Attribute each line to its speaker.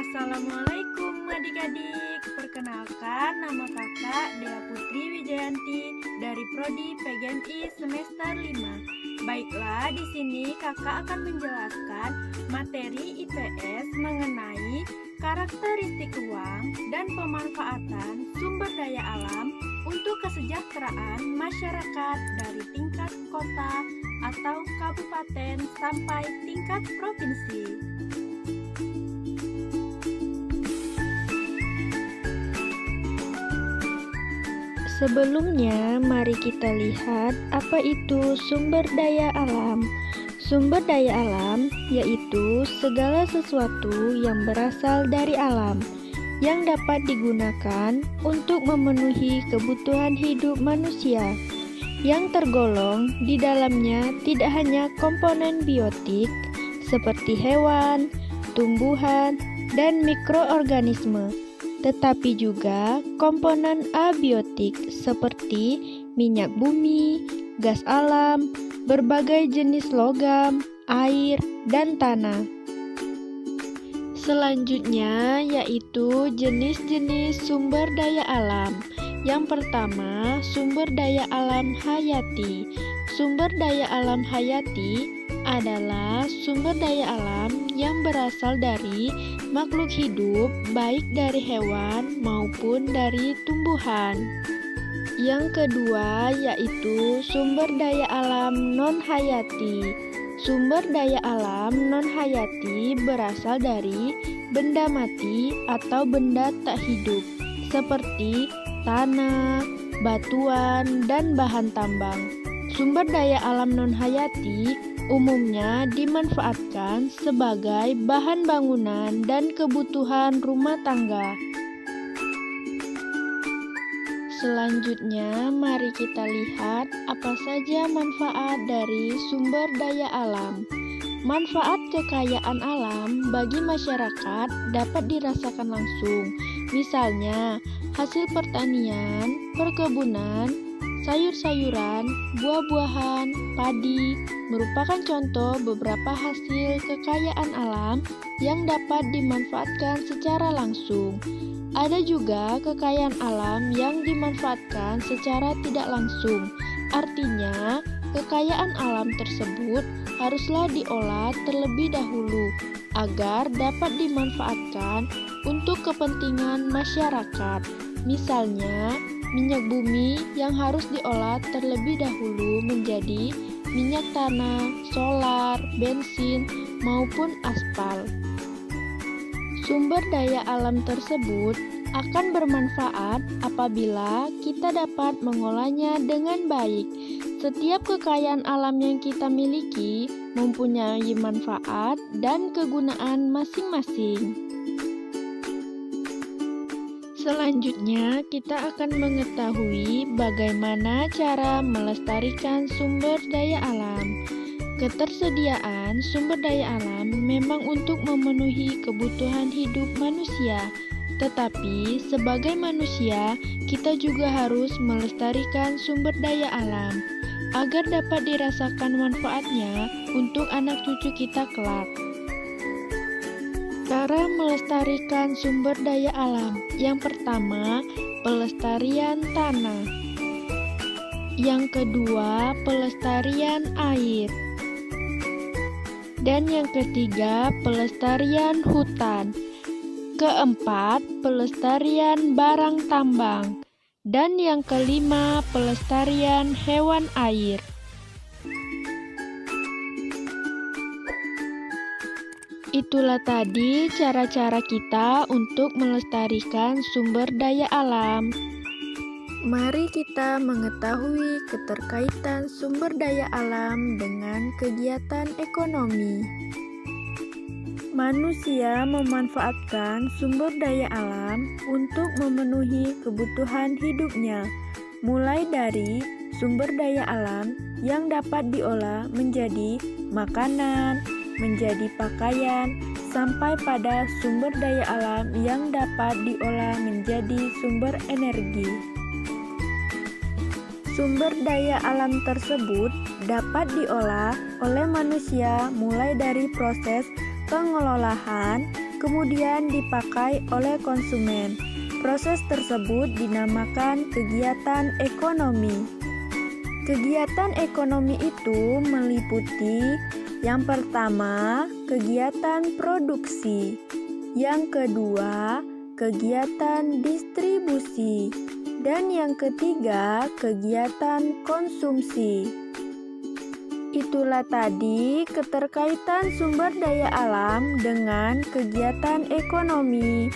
Speaker 1: Assalamualaikum adik-adik. Perkenalkan, nama kakak Dea Putri Wijayanti dari Prodi PGMI semester 5. Baiklah, di sini kakak akan menjelaskan materi IPS mengenai karakteristik ruang dan pemanfaatan sumber daya alam untuk kesejahteraan masyarakat dari tingkat kota atau kabupaten sampai tingkat provinsi.
Speaker 2: Sebelumnya, mari kita lihat apa itu sumber daya alam. Sumber daya alam yaitu segala sesuatu yang berasal dari alam, yang dapat digunakan untuk memenuhi kebutuhan hidup manusia, yang tergolong di dalamnya tidak hanya komponen biotik seperti hewan, tumbuhan, dan mikroorganisme, tetapi juga komponen abiotik seperti minyak bumi, gas alam, berbagai jenis logam, air, dan tanah. Selanjutnya yaitu jenis-jenis sumber daya alam. Yang pertama, sumber daya alam hayati. Sumber daya alam hayati adalah sumber daya alam yang berasal dari makhluk hidup, baik dari hewan maupun dari tumbuhan. Yang kedua yaitu sumber daya alam non-hayati. Sumber daya alam non-hayati berasal dari benda mati atau benda tak hidup, seperti tanah, batuan, dan bahan tambang. Sumber daya alam non-hayati umumnya dimanfaatkan sebagai bahan bangunan dan kebutuhan rumah tangga. Selanjutnya, mari kita lihat apa saja manfaat dari sumber daya alam. Manfaat kekayaan alam bagi masyarakat dapat dirasakan langsung. Misalnya, hasil pertanian, perkebunan, sayur-sayuran, buah-buahan, padi merupakan contoh beberapa hasil kekayaan alam yang dapat dimanfaatkan secara langsung. Ada juga kekayaan alam yang dimanfaatkan secara tidak langsung. Artinya, kekayaan alam tersebut haruslah diolah terlebih dahulu agar dapat dimanfaatkan untuk kepentingan masyarakat. Misalnya, minyak bumi yang harus diolah terlebih dahulu menjadi minyak tanah, solar, bensin, maupun aspal. Sumber daya alam tersebut akan bermanfaat apabila kita dapat mengolahnya dengan baik. Setiap kekayaan alam yang kita miliki mempunyai manfaat dan kegunaan masing-masing. Selanjutnya, kita akan mengetahui bagaimana cara melestarikan sumber daya alam. Ketersediaan sumber daya alam memang untuk memenuhi kebutuhan hidup manusia, tetapi sebagai manusia, kita juga harus melestarikan sumber daya alam agar dapat dirasakan manfaatnya untuk anak cucu kita kelak. Cara melestarikan sumber daya alam. Yang pertama, pelestarian tanah. Yang kedua, pelestarian air. Dan yang ketiga, pelestarian hutan. Keempat, pelestarian barang tambang. Dan yang kelima, pelestarian hewan air. Itulah tadi cara-cara kita untuk melestarikan sumber daya alam. Mari kita mengetahui keterkaitan sumber daya alam dengan kegiatan ekonomi.
Speaker 1: Manusia memanfaatkan sumber daya alam untuk memenuhi kebutuhan hidupnya, mulai dari sumber daya alam yang dapat diolah menjadi makanan, menjadi pakaian, sampai pada sumber daya alam yang dapat diolah menjadi sumber energi. Sumber daya alam tersebut dapat diolah oleh manusia mulai dari proses pengelolaan, kemudian dipakai oleh konsumen. Proses tersebut dinamakan kegiatan ekonomi. Kegiatan ekonomi itu meliputi yang pertama, kegiatan produksi, yang kedua, kegiatan distribusi, dan yang ketiga, kegiatan konsumsi. Itulah tadi keterkaitan sumber daya alam dengan kegiatan ekonomi.